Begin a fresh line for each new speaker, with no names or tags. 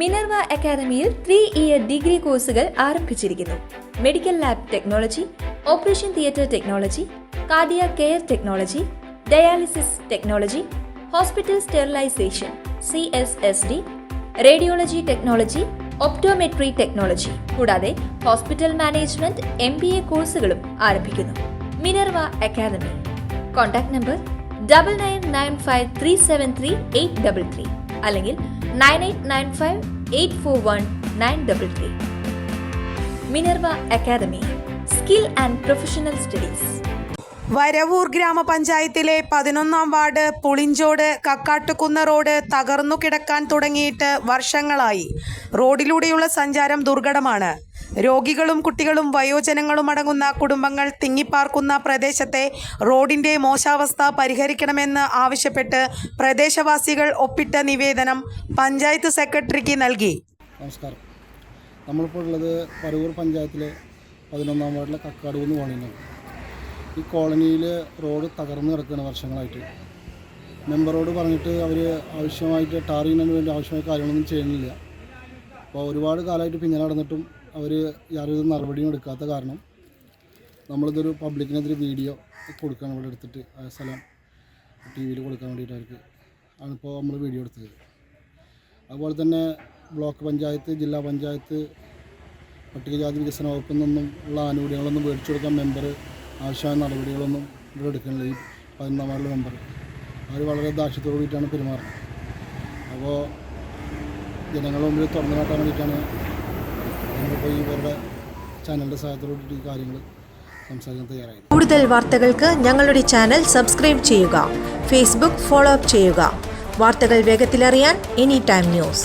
Minerva അക്കാദമിയിൽ 3-ഇയർ degree കോഴ്സുകൾ ആരംഭിച്ചിരിക്കുന്നു. Medical lab technology, operation theatre technology, cardiac care technology, dialysis technology, hospital sterilisation CSSD, radiology technology, optometry technology കൂടാതെ hospital management MBA കോഴ്സുകളും ആരംഭിക്കുന്നു. Minerva academy. Contact number 9995373833 അല്ലെങ്കിൽ 9895841933. Minerva academy, skill and professional studies.
Varavoor ഗ്രാമപഞ്ചായത്തിലെ 11-ാം ward Pulinchode Kakkattukunna road തകർന്നു കിടക്കാൻ തുടങ്ങിയിട്ട് വർഷങ്ങളായി. റോഡിലൂടെയുള്ള സഞ്ചാരം ദുർഘടമാണ്. രോഗികളും കുട്ടികളും വയോജനങ്ങളും അടങ്ങുന്ന കുടുംബങ്ങൾ തിങ്ങിപ്പാർക്കുന്ന പ്രദേശത്തെ റോഡിൻ്റെ മോശാവസ്ഥ പരിഹരിക്കണമെന്ന് ആവശ്യപ്പെട്ട് പ്രദേശവാസികൾ ഒപ്പിട്ട നിവേദനം പഞ്ചായത്ത് സെക്രട്ടറിക്ക് നൽകി.
നമസ്കാരം. നമ്മളിപ്പോൾ ഉള്ളത് വരവൂർ പഞ്ചായത്തിലെ 11-ാം വാർഡിലെ കക്കാടുകുന്ന് കോളനിയിലാണ്. ഈ കോളനിയിൽ റോഡ് തകർന്നു കിടക്കുകയാണ് വർഷങ്ങളായിട്ട്. മെമ്പറോട് പറഞ്ഞിട്ട് അവർ ആവശ്യമായിട്ട് ടാർ ചെയ്യുന്നതിന് വേണ്ടി ആവശ്യമായ കാര്യങ്ങളൊന്നും ചെയ്യുന്നില്ല. അപ്പോൾ ഒരുപാട് കാലമായിട്ട് പിന്നാലെ നടന്നിട്ടും അവർ യാതൊരു നടപടിയും എടുക്കാത്ത കാരണം നമ്മളിതൊരു പബ്ലിക്കിനെതിരെ വീഡിയോ കൊടുക്കാൻ ഇവിടെ എടുത്തിട്ട് ആ സ്ഥലം TV കൊടുക്കാൻ വേണ്ടിയിട്ട് അവർക്ക് ആണിപ്പോൾ നമ്മൾ വീഡിയോ എടുത്തത്. അതുപോലെ തന്നെ ബ്ലോക്ക് പഞ്ചായത്ത്, ജില്ലാ പഞ്ചായത്ത്, പട്ടികജാതി വികസന വകുപ്പിൽ നിന്നും ഉള്ള ആനുകൂല്യങ്ങളൊന്നും മേടിച്ചു കൊടുക്കാൻ മെമ്പർ ആവശ്യമായ നടപടികളൊന്നും ഇവിടെ എടുക്കുന്നില്ല. ഈ 11-ാം വാർഡിലെ മെമ്പർ അവർ വളരെ ദാക്ഷ്യത്തോടു കൂടിയിട്ടാണ് പെരുമാറുന്നത്. അപ്പോൾ ജനങ്ങളുടെ മുമ്പിൽ തുറന്നു കാട്ടാൻ വേണ്ടിയിട്ടാണ് നമ്മളിപ്പോൾ ഇവരുടെ ചാനലിൻ്റെ സഹായത്തോടുകൂടി ഈ കാര്യങ്ങൾ സംസാരിക്കാൻ തയ്യാറായത്.
കൂടുതൽ വാർത്തകൾക്ക് ഞങ്ങളുടെ ചാനൽ സബ്സ്ക്രൈബ് ചെയ്യുക. ഫേസ്ബുക്ക് ഫോളോ അപ്പ് ചെയ്യുക. വാർത്തകൾ വേഗത്തിലറിയാൻ Anytime News.